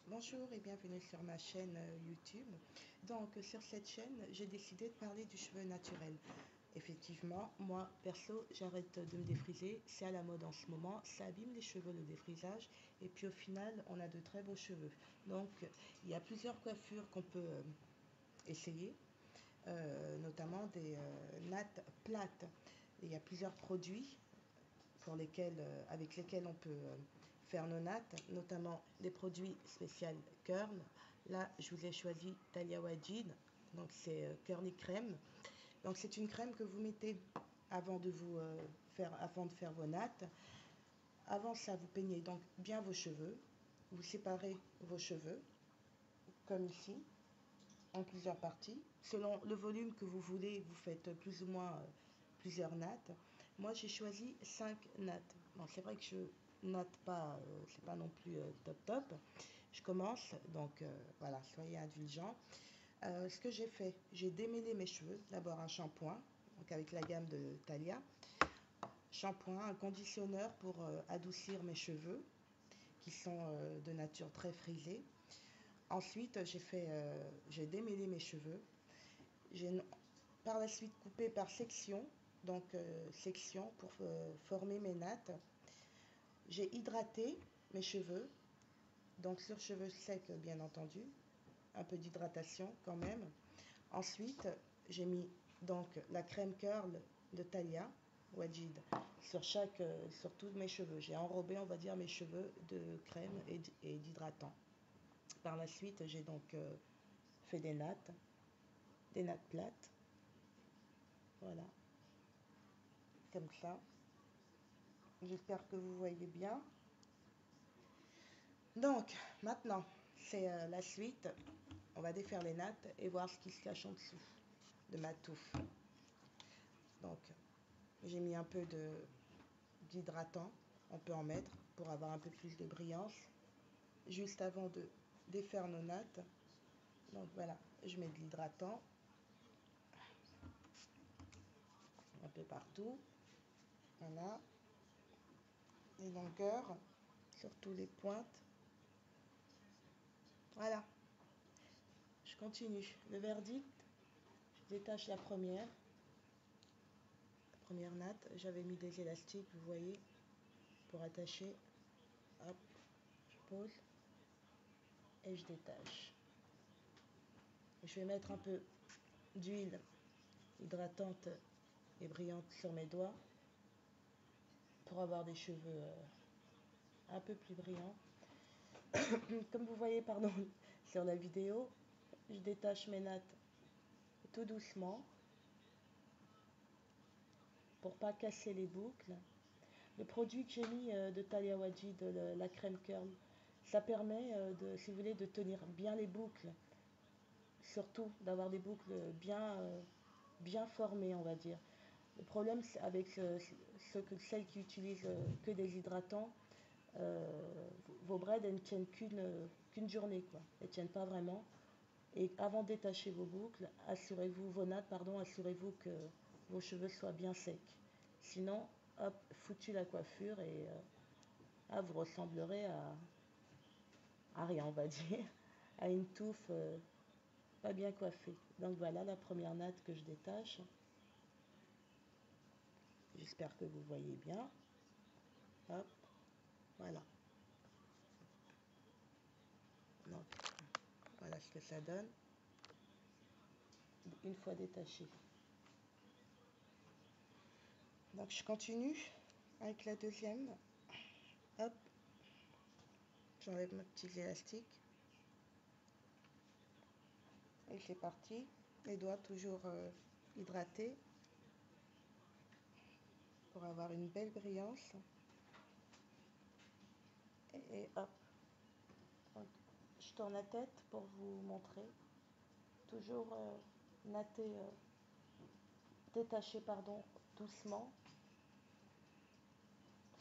Bonjour et bienvenue sur ma chaîne YouTube. Donc sur cette chaîne, j'ai décidé de parler du cheveu naturel. Effectivement, moi perso, j'arrête de me défriser, c'est à la mode en ce moment, ça abîme les cheveux le défrisage et puis au final, on a de très beaux cheveux. Donc il y a plusieurs coiffures qu'on peut essayer, notamment des nattes plates. Il y a plusieurs produits avec lesquels on peut faire nos nattes, notamment des produits spéciaux curl. Là, je vous ai choisi Talia Wajid, donc c'est curly crème. Donc c'est une crème que vous mettez avant de faire vos nattes. Avant ça, vous peignez donc bien vos cheveux. Vous séparez vos cheveux, comme ici, en plusieurs parties. Selon le volume que vous voulez, vous faites plus ou moins plusieurs nattes. Moi, j'ai choisi 5 nattes. Bon, c'est vrai que je natte pas, c'est pas non plus top. Je commence, donc voilà, soyez indulgents. Ce que j'ai fait, j'ai démêlé mes cheveux. D'abord un shampoing, donc avec la gamme de Thalia. Shampoing, un conditionneur pour adoucir mes cheveux, qui sont de nature très frisée. Ensuite, j'ai démêlé mes cheveux. J'ai par la suite coupé par section, donc section pour former mes nattes. J'ai hydraté mes cheveux, donc sur cheveux secs bien entendu, un peu d'hydratation quand même. Ensuite, j'ai mis donc la crème curl de Thalia Wajid sur tous mes cheveux. J'ai enrobé, on va dire, mes cheveux de crème et d'hydratant. Par la suite, j'ai donc fait des nattes plates. Voilà, comme ça. J'espère que vous voyez bien. Donc, maintenant, c'est la suite. On va défaire les nattes et voir ce qui se cache en dessous de ma touffe. Donc, j'ai mis un peu d'hydratant. On peut en mettre pour avoir un peu plus de brillance. Juste avant de défaire nos nattes. Donc voilà, je mets de l'hydratant. Un peu partout. Voilà. Les longueurs, surtout les pointes. Voilà. Je continue. Le verdict, je détache la première natte. J'avais mis des élastiques, vous voyez, pour attacher. Hop, je pose et je détache. Et je vais mettre un peu d'huile hydratante et brillante sur mes doigts pour avoir des cheveux un peu plus brillants. Comme vous voyez, pardon, sur la vidéo, je détache mes nattes tout doucement pour pas casser les boucles. Le produit que j'ai mis de Thalia Wajid, la crème curl, ça permet si vous voulez, de tenir bien les boucles, surtout d'avoir des boucles bien formées, on va dire. Le problème avec celles qui utilisent que des hydratants, vos braids, elles ne tiennent qu'une journée, quoi. Elles ne tiennent pas vraiment. Et avant de détacher vos nattes, assurez-vous que vos cheveux soient bien secs. Sinon, hop, foutu la coiffure et vous ressemblerez à rien, on va dire, à une touffe pas bien coiffée. Donc voilà la première natte que je détache. J'espère que vous voyez bien. Hop, voilà. Donc, voilà ce que ça donne une fois détaché. Donc je continue avec la deuxième. Hop, j'enlève mes petits élastiques. Et c'est parti. Les doigts toujours hydratés pour avoir une belle brillance. Et hop. Donc, je tourne la tête pour vous montrer. Toujours détacher doucement,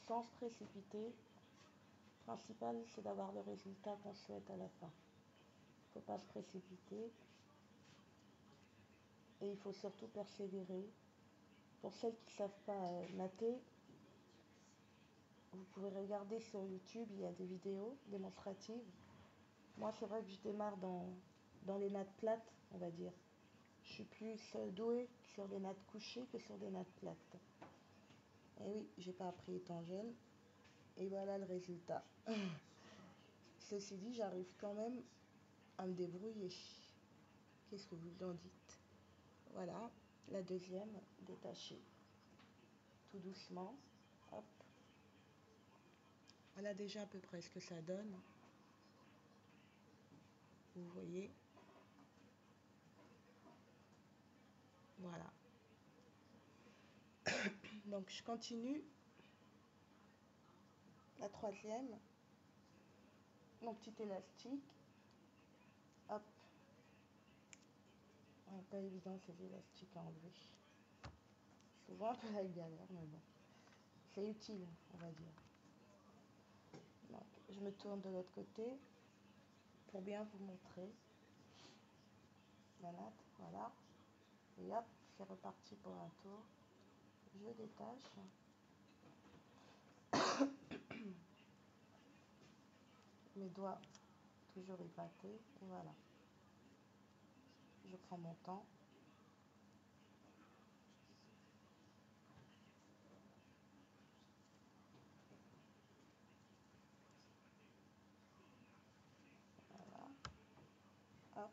sans se précipiter. Le principal, c'est d'avoir le résultat qu'on souhaite à la fin. Il ne faut pas se précipiter. Et il faut surtout persévérer. Pour celles qui ne savent pas natter, vous pouvez regarder sur YouTube, il y a des vidéos démonstratives. Moi, c'est vrai que je démarre dans les nattes plates, on va dire. Je suis plus douée sur des nattes couchées que sur des nattes plates. Et oui, j'ai pas appris étant jeune. Et voilà le résultat. Ceci dit, j'arrive quand même à me débrouiller. Qu'est-ce que vous en dites? Voilà, la deuxième, détachée. Tout doucement. Hop. Voilà déjà à peu près ce que ça donne. Vous voyez. Voilà. Donc je continue. La troisième. Mon petit élastique. Hop. Ouais, pas évident ces élastiques à enlever. Souvent un peu la galère, mais bon. C'est utile, on va dire. Donc, je me tourne de l'autre côté pour bien vous montrer. La natte, voilà. Et hop, c'est reparti pour un tour. Je détache. Mes doigts toujours épatés. Et voilà. Je prends mon temps. Voilà. Hop.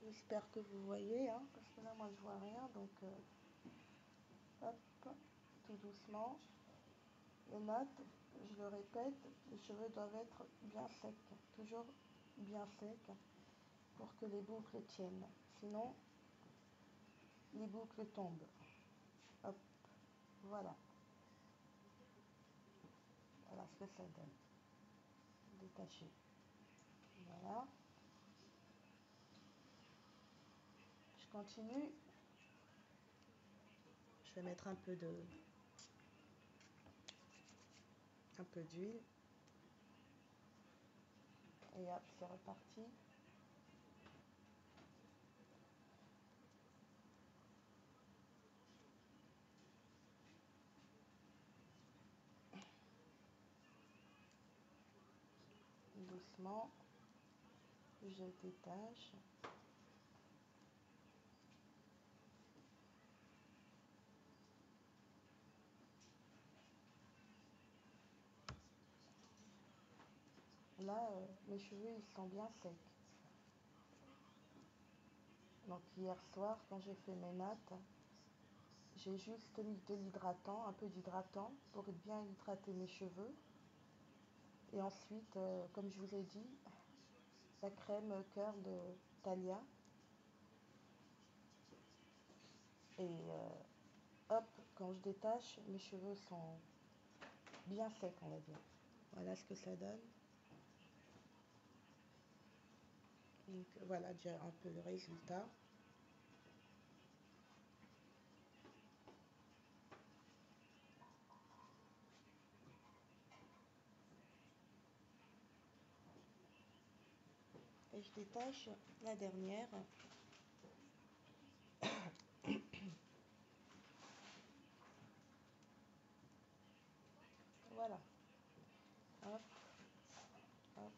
J'espère que vous voyez, hein, parce que là, moi, je vois rien. Donc, hop, tout doucement. Les nattes, je le répète, les cheveux doivent être bien secs. Toujours bien secs pour que les boucles tiennent. Sinon, les boucles tombent. Hop, voilà. Voilà ce que ça donne. Détaché. Voilà. Je continue. Je vais mettre un peu d'huile. Et hop, c'est reparti. Doucement. Je détache. Là, mes cheveux, ils sont bien secs. Donc hier soir, quand j'ai fait mes nattes, j'ai juste mis de l'hydratant, un peu d'hydratant pour bien hydrater mes cheveux. Et ensuite, comme je vous ai dit, la crème curl de Thalia. Et hop, quand je détache, mes cheveux sont bien secs, on va dire. Voilà ce que ça donne. Donc voilà déjà un peu le résultat. Et je détache la dernière. Voilà. Hop, hop.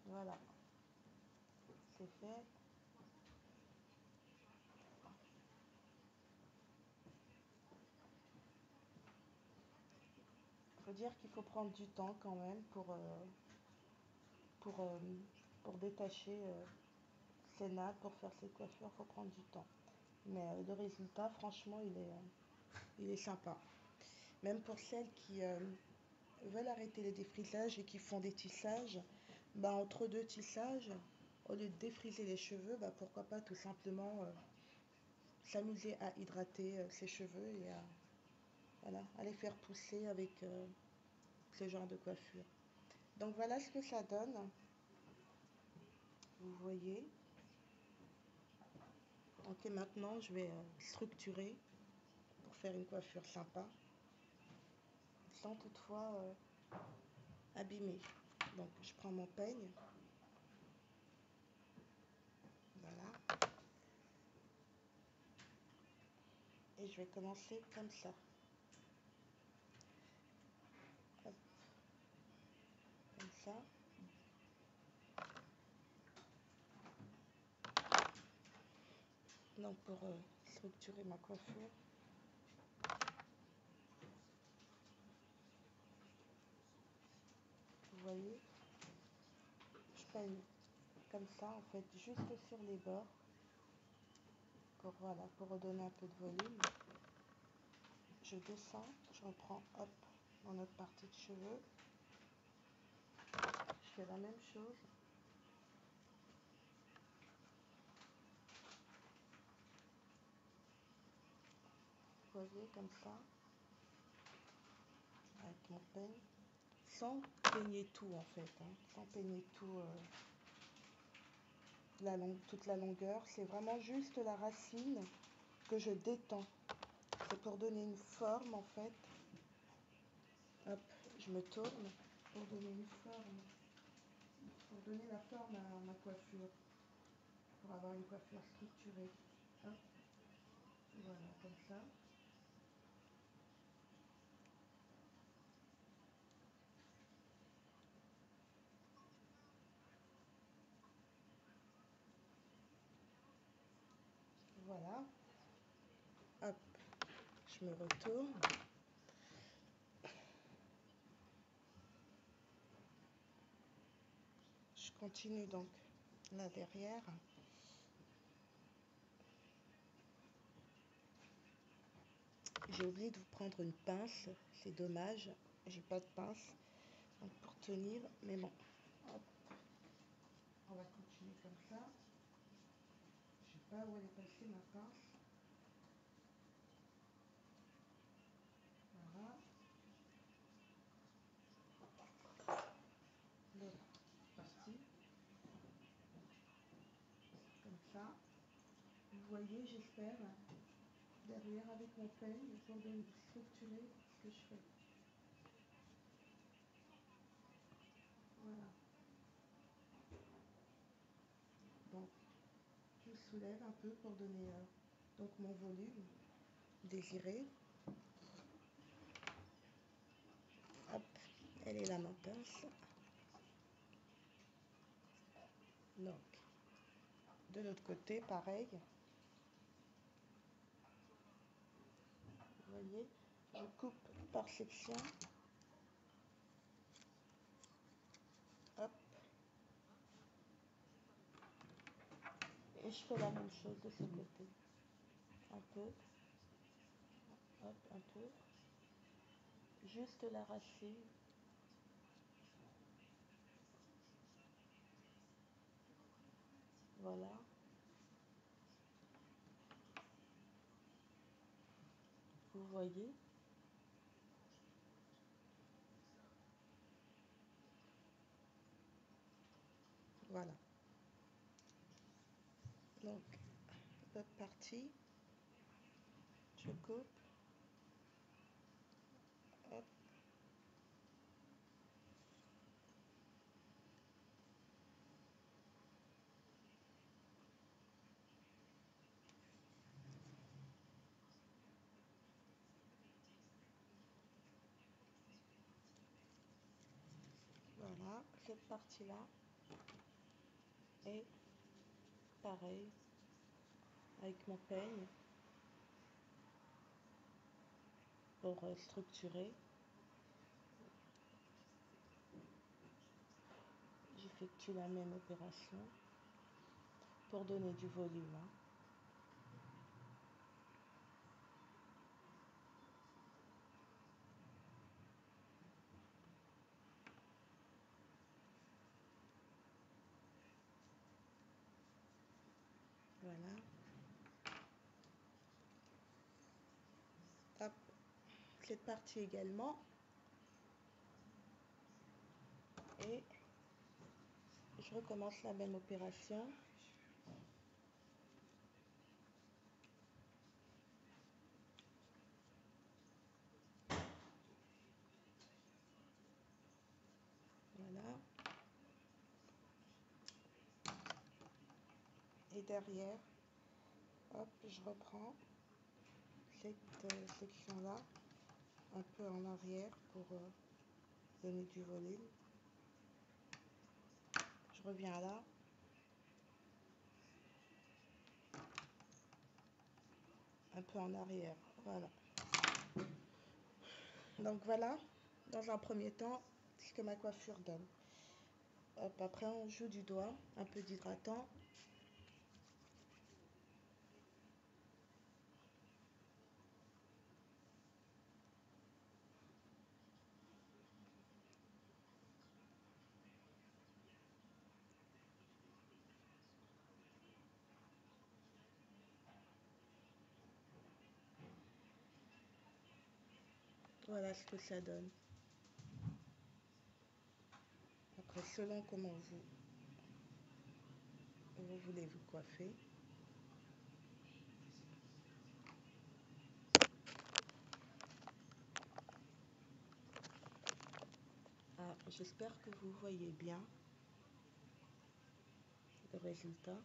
Voilà. C'est fait. Il faut dire qu'il faut prendre du temps quand même pour, euh, pour détacher ces nattes, pour faire ces coiffures, il faut prendre du temps. Mais le résultat, franchement, il est sympa. Même pour celles qui veulent arrêter les défrisages et qui font des tissages, bah, entre deux tissages, au lieu de défriser les cheveux, bah, pourquoi pas tout simplement s'amuser à hydrater ses cheveux et voilà, à les faire pousser avec ce genre de coiffure. Donc voilà ce que ça donne. Vous voyez. Ok, maintenant je vais structurer pour faire une coiffure sympa, sans toutefois abîmer. Donc je prends mon peigne. Voilà. Et Et je vais commencer comme ça. Hop, comme ça. Donc pour structurer ma coiffure, vous voyez, je peigne comme ça en fait, juste sur les bords, pour, voilà, pour redonner un peu de volume. Je descends, je reprends, hop, dans notre partie de cheveux. Je fais la même chose. Vous voyez, comme ça, avec mon peigne, sans peigner tout en fait, hein, sans peigner tout, toute la longueur. C'est vraiment juste la racine que je détends. C'est pour donner une forme en fait. Hop, je me tourne pour donner une forme, pour donner la forme à ma coiffure, pour avoir une coiffure structurée. Hop, voilà, comme ça. Voilà. Hop, je me retourne. Je continue donc là derrière. J'ai oublié de vous prendre une pince, c'est dommage, j'ai pas de pince donc pour tenir, mais bon. Hop. On va continuer comme ça. Je sais pas où elle est passée ma pince. Voilà. L'autre partie. Comme ça. Vous voyez, j'espère, derrière avec mon peigne pour structurer ce que je fais. Voilà. Donc, je soulève un peu pour donner donc mon volume désiré. Hop, elle est là ma pince. Donc, de l'autre côté, pareil. Vous voyez, je coupe par section. Hop. Et je fais la même chose de ce côté. Un peu. Hop, un peu. Juste la racine. Voilà. Vous voyez. Voilà. Donc, l'autre partie, je coupe. Hop. Voilà, cette partie-là. Et pareil, avec mon peigne, pour structurer. J'effectue la même opération pour donner du volume. Hein. Voilà. Hop. Cette partie également. Et je recommence la même opération. Voilà. Et derrière, hop, je reprends cette section-là un peu en arrière pour donner du volume. Je reviens là. Un peu en arrière, voilà. Donc voilà, dans un premier temps, ce que ma coiffure donne. Hop, après on joue du doigt, un peu d'hydratant. Voilà ce que ça donne. Après, selon comment vous voulez vous coiffer. Ah, j'espère que vous voyez bien le résultat.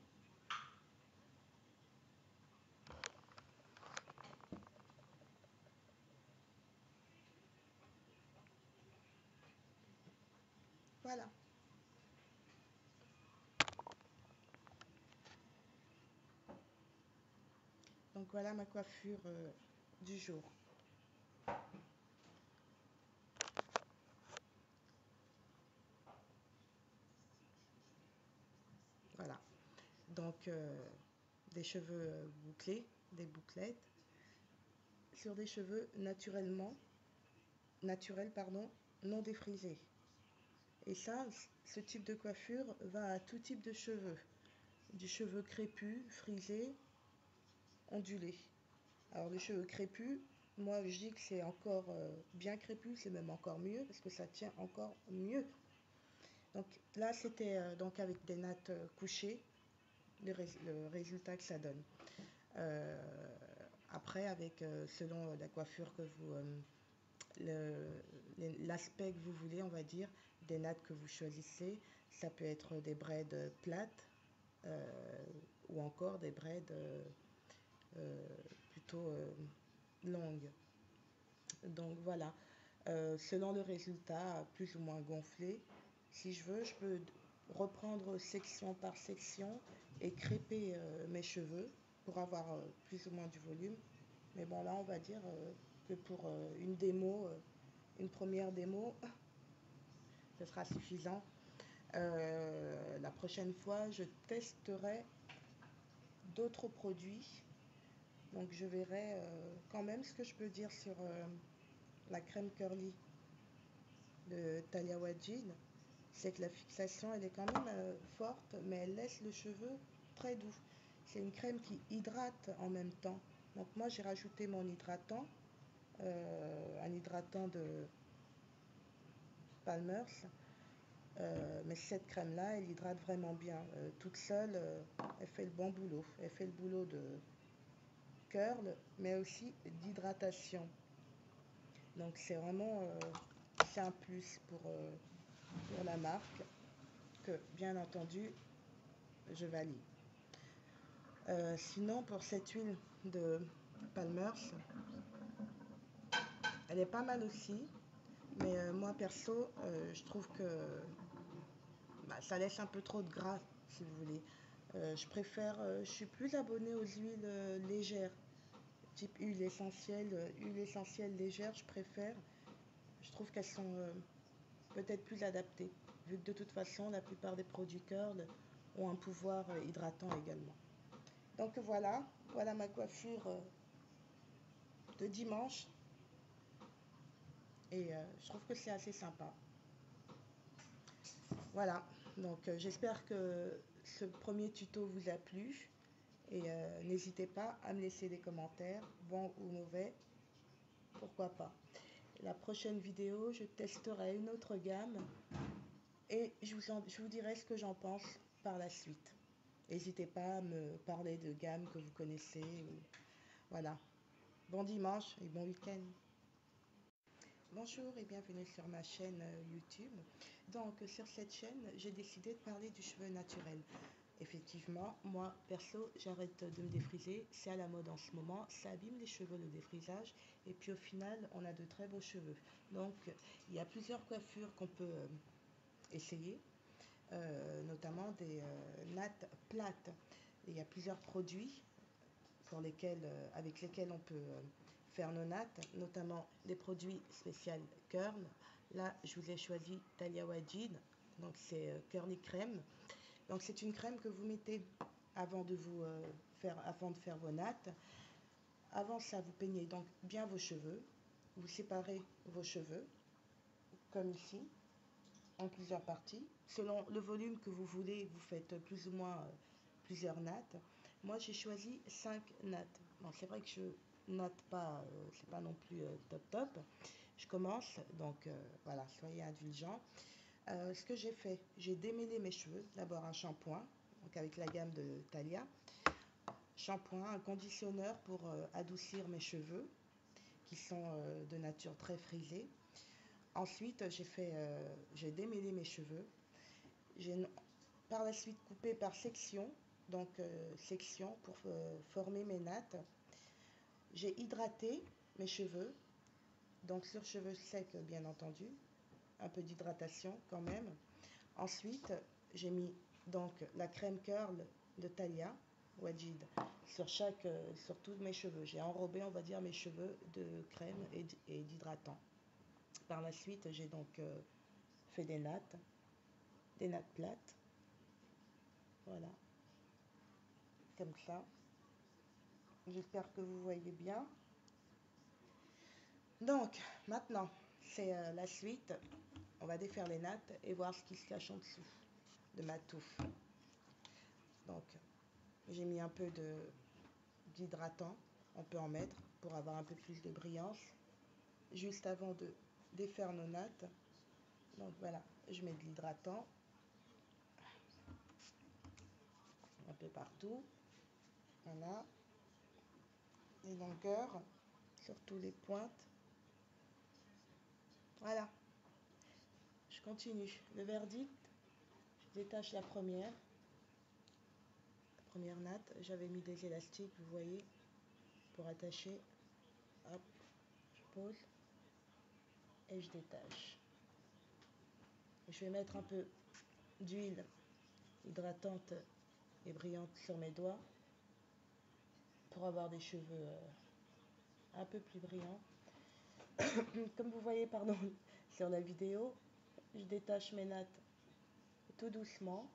Voilà. Donc voilà ma coiffure du jour. Voilà. Donc des cheveux bouclés, des bouclettes, sur des cheveux naturels, non défrisés. Et ça, ce type de coiffure va à tout type de cheveux. Du cheveu crépus, frisé, ondulé. Alors les cheveux crépus, moi je dis que c'est encore bien crépus, c'est même encore mieux parce que ça tient encore mieux. Donc là c'était donc avec des nattes couchées, le résultat que ça donne. Après avec selon la coiffure que vous l'aspect que vous voulez, on va dire, des nattes que vous choisissez, ça peut être des braides plates ou encore des braides plutôt longues. Donc voilà, selon le résultat plus ou moins gonflé, si je veux, je peux reprendre section par section et crêper mes cheveux pour avoir plus ou moins du volume. Mais bon, là, on va dire que pour une démo, une première démo, ce sera suffisant. La prochaine fois, je testerai d'autres produits. Donc, je verrai quand même ce que je peux dire sur la crème curly de Talia Wajid. C'est que la fixation, elle est quand même forte, mais elle laisse le cheveu très doux. C'est une crème qui hydrate en même temps. Donc, moi, j'ai rajouté mon hydratant, un hydratant de Palmer's. Mais cette crème-là, elle hydrate vraiment bien. Toute seule, elle fait le bon boulot. Elle fait le boulot de curl, mais aussi d'hydratation. Donc c'est vraiment c'est un plus pour la marque que, bien entendu, je valide. Sinon, pour cette huile de Palmer's, elle est pas mal aussi. Mais moi, perso, je trouve que ça laisse un peu trop de gras, si vous voulez. Je suis plus abonnée aux huiles légères, type huile essentielle légère, je préfère. Je trouve qu'elles sont peut-être plus adaptées, vu que de toute façon, la plupart des produits curl ont un pouvoir hydratant également. Donc voilà, voilà ma coiffure de dimanche. Et je trouve que c'est assez sympa. Voilà, donc j'espère que ce premier tuto vous a plu. Et n'hésitez pas à me laisser des commentaires, bons ou mauvais, pourquoi pas. La prochaine vidéo, je testerai une autre gamme et je vous dirai ce que j'en pense par la suite. N'hésitez pas à me parler de gammes que vous connaissez. Voilà. Bon dimanche et bon week-end. Bonjour et bienvenue sur ma chaîne YouTube. Donc sur cette chaîne, j'ai décidé de parler du cheveu naturel. effectivement, moi, perso, j'arrête de me défriser. C'est à la mode en ce moment. Ça abîme les cheveux, le défrisage. Et puis au final, on a de très beaux cheveux. Donc, il y a plusieurs coiffures qu'on peut essayer, notamment des nattes plates. Il y a plusieurs produits avec lesquels on peut faire nos nattes, notamment des produits spécial curl. Là, je vous ai choisi Talia Wajid, donc c'est curly crème. Donc c'est une crème que vous mettez avant de faire vos nattes. Avant ça, vous peignez donc bien vos cheveux. Vous séparez vos cheveux, comme ici, en plusieurs parties. Selon le volume que vous voulez, vous faites plus ou moins plusieurs nattes. Moi, j'ai choisi 5 nattes. Bon, c'est vrai que je natte pas, c'est pas non plus top top. Je commence, donc voilà, soyez indulgents. Ce que j'ai fait, j'ai démêlé mes cheveux. D'abord un shampoing, donc avec la gamme de Thalia. Shampoing, un conditionneur pour adoucir mes cheveux, qui sont de nature très frisée. Ensuite, j'ai démêlé mes cheveux. J'ai par la suite coupé par section, donc section pour former mes nattes. J'ai hydraté mes cheveux, donc sur cheveux secs bien entendu, un peu d'hydratation quand même. Ensuite, j'ai mis donc la crème curl de Thalia Wajid sur tous mes cheveux. J'ai enrobé, on va dire, mes cheveux de crème et d'hydratant. Par la suite, j'ai donc fait des nattes plates. Voilà, comme ça. J'espère que vous voyez bien. Donc, maintenant, c'est la suite. On va défaire les nattes et voir ce qui se cache en dessous de ma touffe. Donc, j'ai mis un peu d'hydratant. On peut en mettre pour avoir un peu plus de brillance. Juste avant de défaire nos nattes. Donc voilà, je mets de l'hydratant. Un peu partout. Voilà. Les longueurs, surtout les pointes. Voilà. Je continue. Le verdict, je détache la première natte. J'avais mis des élastiques, vous voyez, pour attacher. Hop, je pose et je détache. Et je vais mettre un peu d'huile hydratante et brillante sur mes doigts pour avoir des cheveux un peu plus brillants. Comme vous voyez, pardon, sur la vidéo, je détache mes nattes tout doucement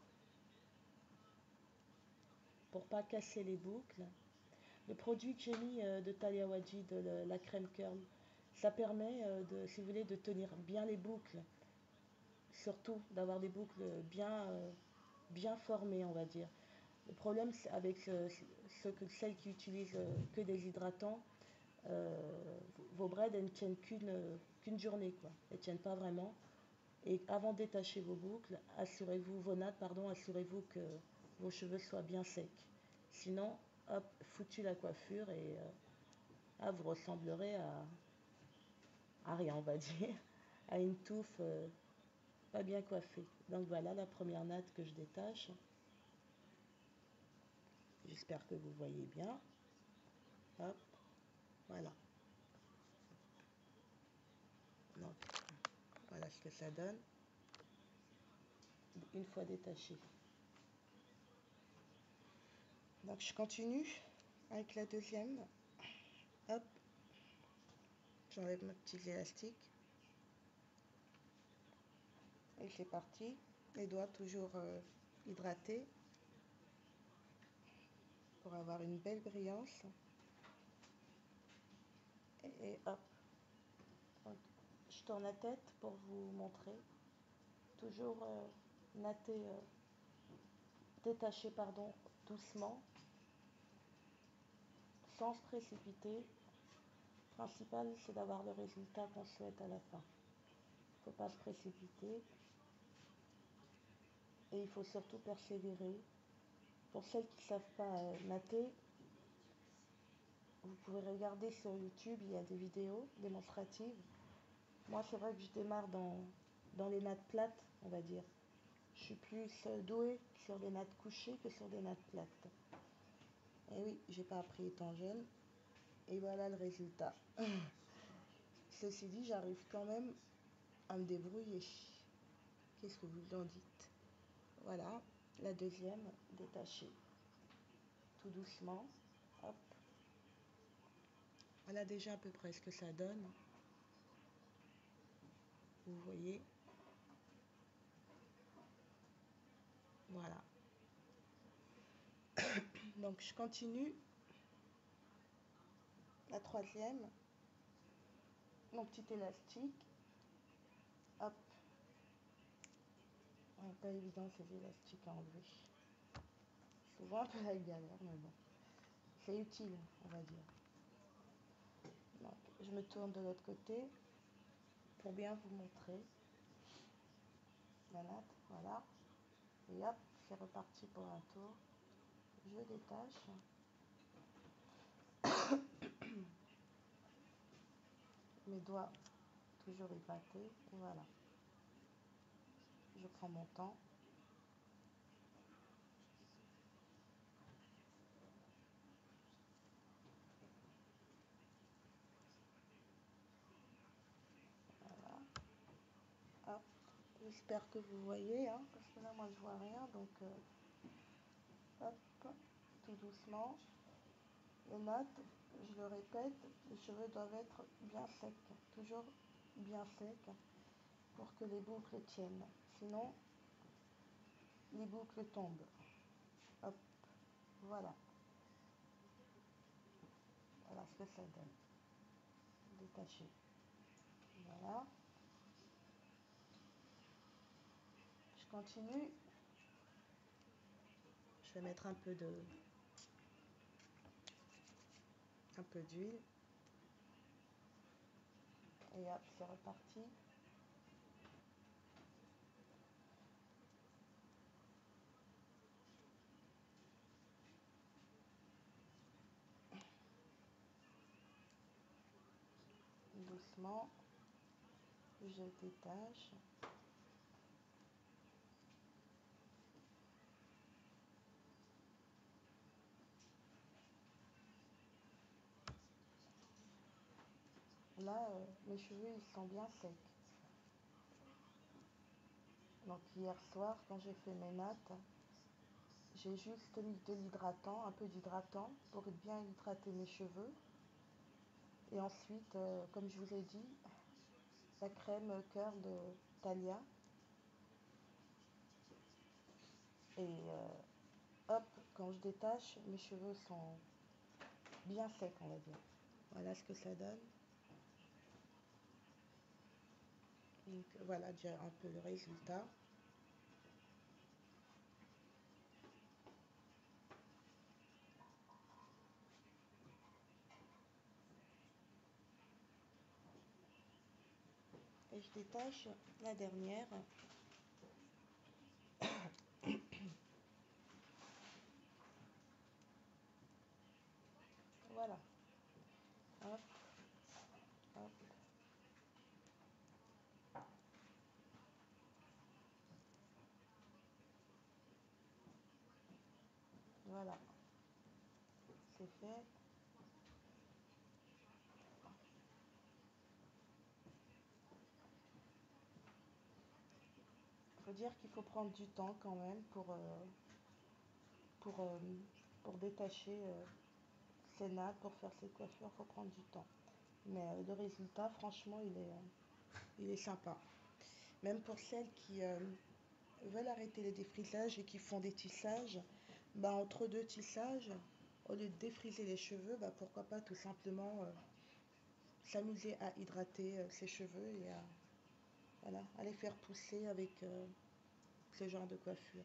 pour pas casser les boucles. Le produit que j'ai mis de Thalia Wajid, la crème curl, ça permet si vous voulez, de tenir bien les boucles, surtout d'avoir des boucles bien formées, on va dire. Le problème avec celles qui utilisent que des hydratants, vos braids, elles ne tiennent qu'une journée, quoi. Elles ne tiennent pas vraiment. Et avant de détacher vos nattes, assurez-vous que vos cheveux soient bien secs. Sinon, hop, foutu la coiffure et vous ressemblerez à rien, on va dire, à une touffe pas bien coiffée. Donc voilà la première natte que je détache. J'espère que vous voyez bien. Hop, voilà. Donc, voilà ce que ça donne une fois détaché. Donc je continue avec la deuxième. Hop, j'enlève mes petits élastiques. Et c'est parti. Les doigts toujours hydratés pour avoir une belle brillance. Et hop. Donc, je tourne la tête pour vous montrer. Toujours détacher doucement, sans se précipiter. Le principal, c'est d'avoir le résultat qu'on souhaite à la fin. Il ne faut pas se précipiter. Et il faut surtout persévérer. Pour celles qui ne savent pas natter, vous pouvez regarder sur YouTube, il y a des vidéos démonstratives. Moi, c'est vrai que je démarre dans les nattes plates, on va dire. Je suis plus douée sur des nattes couchées que sur des nattes plates. Et oui, j'ai pas appris étant jeune. Et voilà le résultat. Ceci dit, j'arrive quand même à me débrouiller. Qu'est-ce que vous en dites? Voilà, la deuxième, détachée. Tout doucement. Hop. Voilà déjà à peu près ce que ça donne. Vous voyez. Voilà. Donc je continue. La troisième. Mon petit élastique. Hop. Ouais, pas évident ces élastiques à enlever. Souvent un peu la galère, mais bon. C'est utile, on va dire. Donc, je me tourne de l'autre côté pour bien vous montrer. La natte, voilà. Et hop, c'est reparti pour un tour. Je détache. Mes doigts toujours épatés. Voilà. Je prends mon temps. Voilà. Hop. J'espère que vous voyez, hein, parce que là, moi, je vois rien. Donc, hop, tout doucement. Les nattes, je le répète, les cheveux doivent être bien secs. Toujours bien secs pour que les boucles tiennent. Sinon, les boucles tombent. Hop, voilà. Voilà ce que ça donne. Détaché. Voilà. Je continue. Je vais mettre un peu d'huile. Et hop, c'est reparti. Doucement, je détache. Là, mes cheveux, ils sont bien secs. Donc hier soir, quand j'ai fait mes nattes, j'ai juste mis de l'hydratant, un peu d'hydratant pour bien hydrater mes cheveux. Et ensuite, comme je vous ai dit, la crème cœur de Thalia. Et hop, quand je détache, mes cheveux sont bien secs, on va dire. Voilà ce que ça donne. Donc voilà déjà un peu le résultat. Et je détache la dernière. Voilà. Hop, hop. Voilà. C'est fait. Il faut dire qu'il faut prendre du temps quand même pour, euh, pour détacher ces nattes, pour faire ces coiffures, il faut prendre du temps. Mais le résultat, franchement, il est sympa. Même pour celles qui veulent arrêter les défrisages et qui font des tissages, bah, entre deux tissages, au lieu de défriser les cheveux, bah, pourquoi pas tout simplement s'amuser à hydrater ses cheveux et voilà, à les faire pousser avec ce genre de coiffure.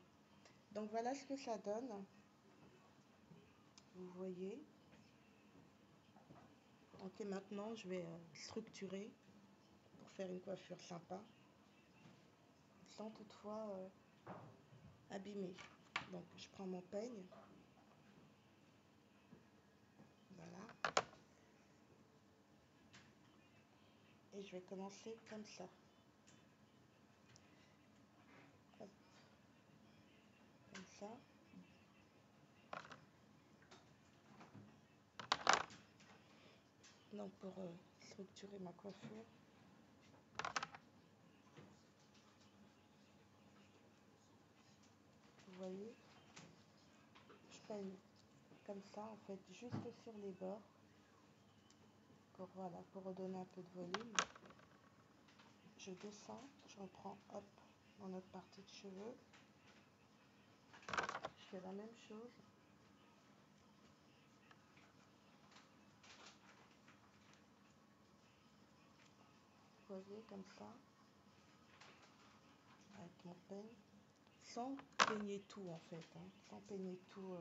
Donc voilà ce que ça donne. Vous voyez. Ok, maintenant je vais structurer pour faire une coiffure sympa, sans toutefois abîmer. Donc je prends mon peigne. Voilà. Et je vais commencer comme ça. Hop. pour structurer ma coiffure. Vous voyez, je peigne comme ça en fait, juste sur les bords, pour, voilà, pour redonner un peu de volume. Je descends, je reprends, hop, dans notre partie de cheveux. Je fais la même chose. Vous voyez, comme ça, avec mon peigne, sans peigner tout en fait, hein, sans peigner tout,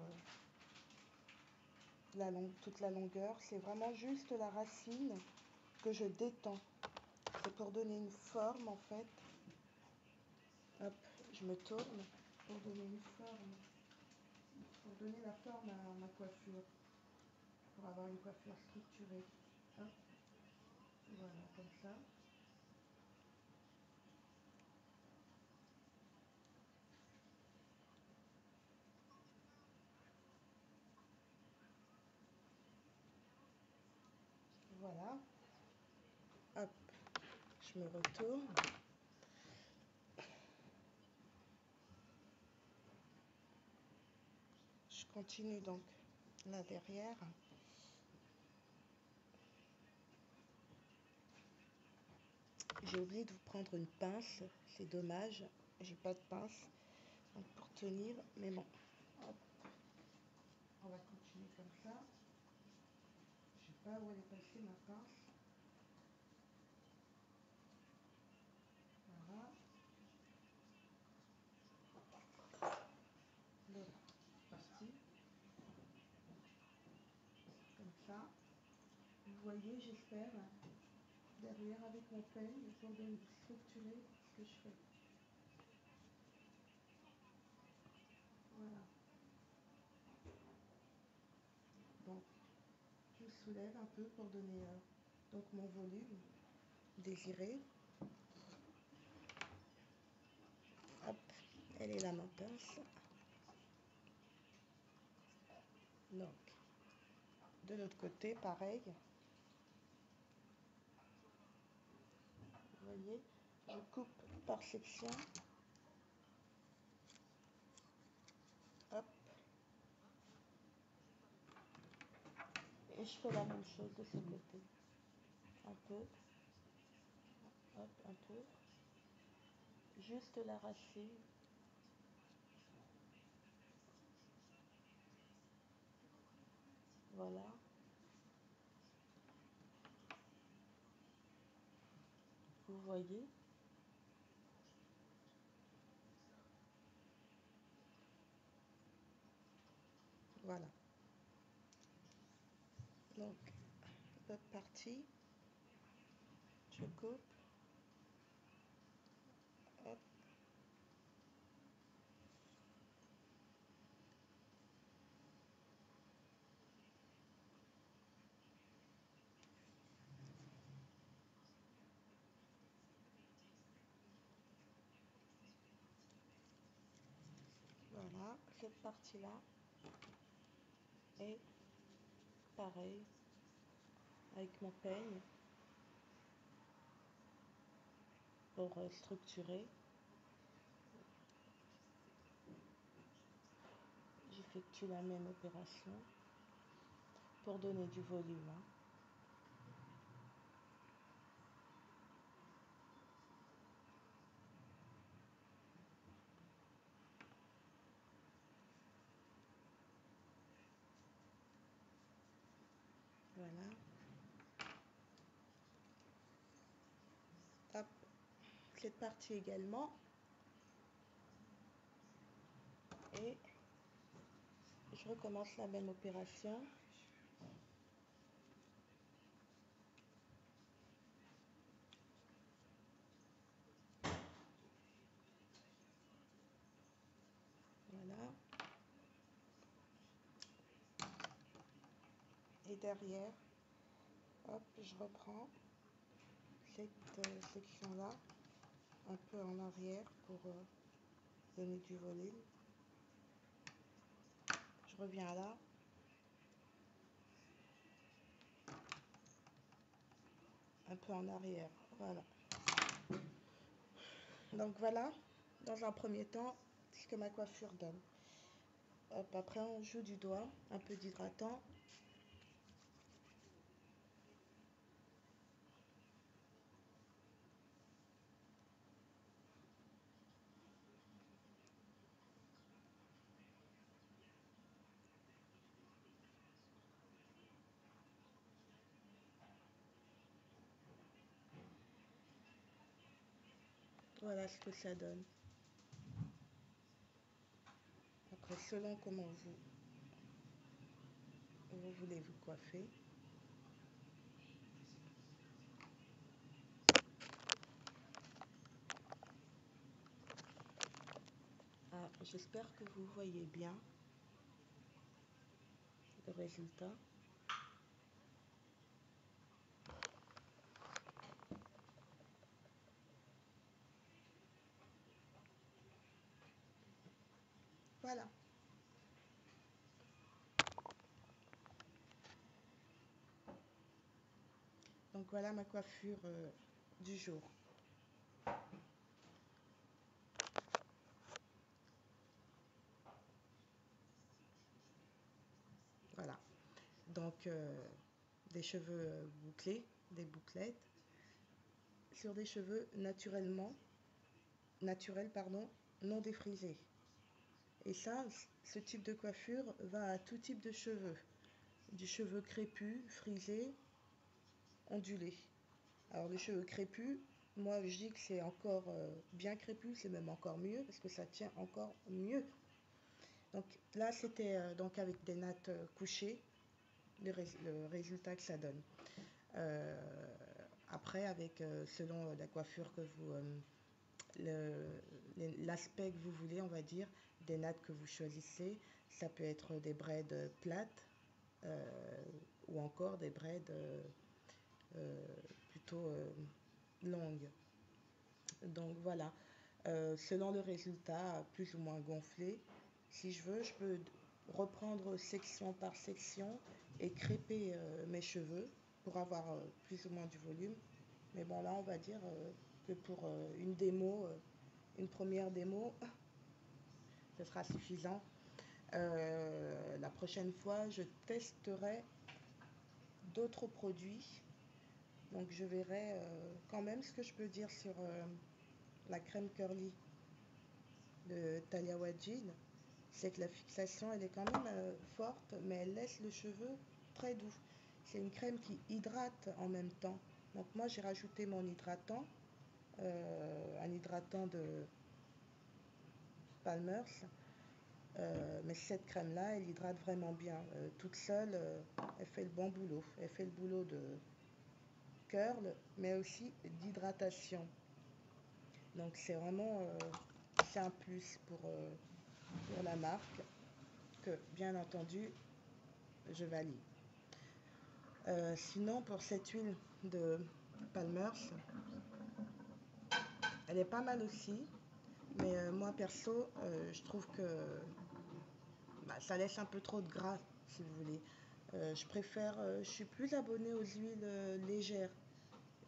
toute la longueur. C'est vraiment juste la racine que je détends. C'est pour donner une forme en fait. Hop, je me tourne pour donner une forme, pour donner la forme à ma coiffure, pour avoir une coiffure structurée. Hop, voilà, comme ça. Voilà. Hop, je me retourne. Je continue donc là derrière. J'ai oublié de vous prendre une pince, c'est dommage, j'ai pas de pince donc pour tenir, mais bon. Hop. On va continuer comme ça. Je sais pas où elle est passée ma pince. Voilà. L'autre partie. Comme ça. Vous voyez, j'espère, derrière avec mon peigne pour structurer ce que je fais. Voilà. Donc, je soulève un peu pour donner donc mon volume désiré. Hop, elle est là ma pince. Donc, de l'autre côté, pareil. Vous voyez, je coupe par section. Hop. Et je fais la même chose de ce côté. Un peu. Hop, un peu. Juste la racine. Voilà. Vous voyez. Voilà. Donc, l'autre partie, je coupe. Hop. Voilà, cette partie-là. Et pareil, avec mon peigne, pour structurer. J'effectue la même opération pour donner du volume. Hein. Voilà. Hop. Cette partie également. Et je recommence la même opération. Voilà. Et derrière, hop, je reprends cette section-là un peu en arrière pour donner du volume. Je reviens là. un peu en arrière. Voilà. Donc voilà, dans un premier temps, ce que ma coiffure donne. Hop, après on joue du doigt, un peu d'hydratant. Voilà ce que ça donne. Après, selon comment vous voulez vous coiffer. Ah, j'espère que vous voyez bien le résultat. Voilà. Donc voilà ma coiffure du jour. Voilà. Donc des cheveux bouclés, des bouclettes, sur des cheveux naturels, pardon, non défrisés. Et ça, ce type de coiffure va à tout type de cheveux. Du cheveu crépus, frisé, ondulé. Alors les cheveux crépus, moi je dis que c'est encore bien crépus, c'est même encore mieux parce que ça tient encore mieux. Donc là c'était donc avec des nattes couchées, le résultat que ça donne. Euh, Après avec selon la coiffure que vous, l'aspect que vous voulez, on va dire, des nattes que vous choisissez, ça peut être des braides plates ou encore des braides plutôt longues. Donc voilà, selon le résultat plus ou moins gonflé, si je veux, je peux reprendre section par section et crêper mes cheveux pour avoir plus ou moins du volume. Mais bon, là, on va dire que pour une démo, une première démo, ce sera suffisant. La prochaine fois, je testerai d'autres produits. Donc, je verrai quand même ce que je peux dire sur la crème curly de Talia Wajid. C'est que la fixation, elle est quand même forte, mais elle laisse le cheveu très doux. C'est une crème qui hydrate en même temps. Donc, moi, j'ai rajouté mon hydratant, un hydratant de Palmer's. Mais cette crème-là, elle hydrate vraiment bien. Toute seule, elle fait le bon boulot. Elle fait le boulot de curl, mais aussi d'hydratation. Donc c'est vraiment c'est un plus pour la marque que, bien entendu, je valide. Sinon, pour cette huile de Palmer's, elle est pas mal aussi. Mais moi, perso, je trouve que ça laisse un peu trop de gras, si vous voulez. Je suis plus abonnée aux huiles légères,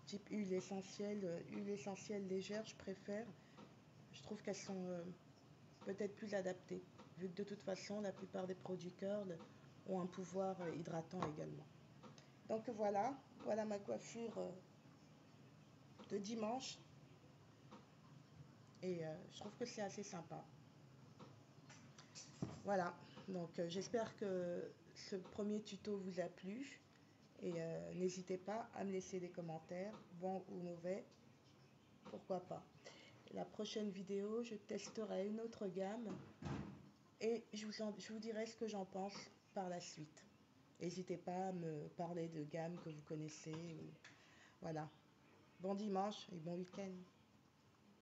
type huile essentielle légère, je préfère. Je trouve qu'elles sont peut-être plus adaptées, vu que de toute façon, la plupart des produits curl ont un pouvoir hydratant également. Donc voilà ma coiffure de dimanche. Et je trouve que c'est assez sympa. Voilà, donc j'espère que ce premier tuto vous a plu. Et n'hésitez pas à me laisser des commentaires, bons ou mauvais, pourquoi pas. La prochaine vidéo, je testerai une autre gamme et je vous dirai ce que j'en pense par la suite. N'hésitez pas à me parler de gammes que vous connaissez. Voilà. Bon dimanche et bon week-end.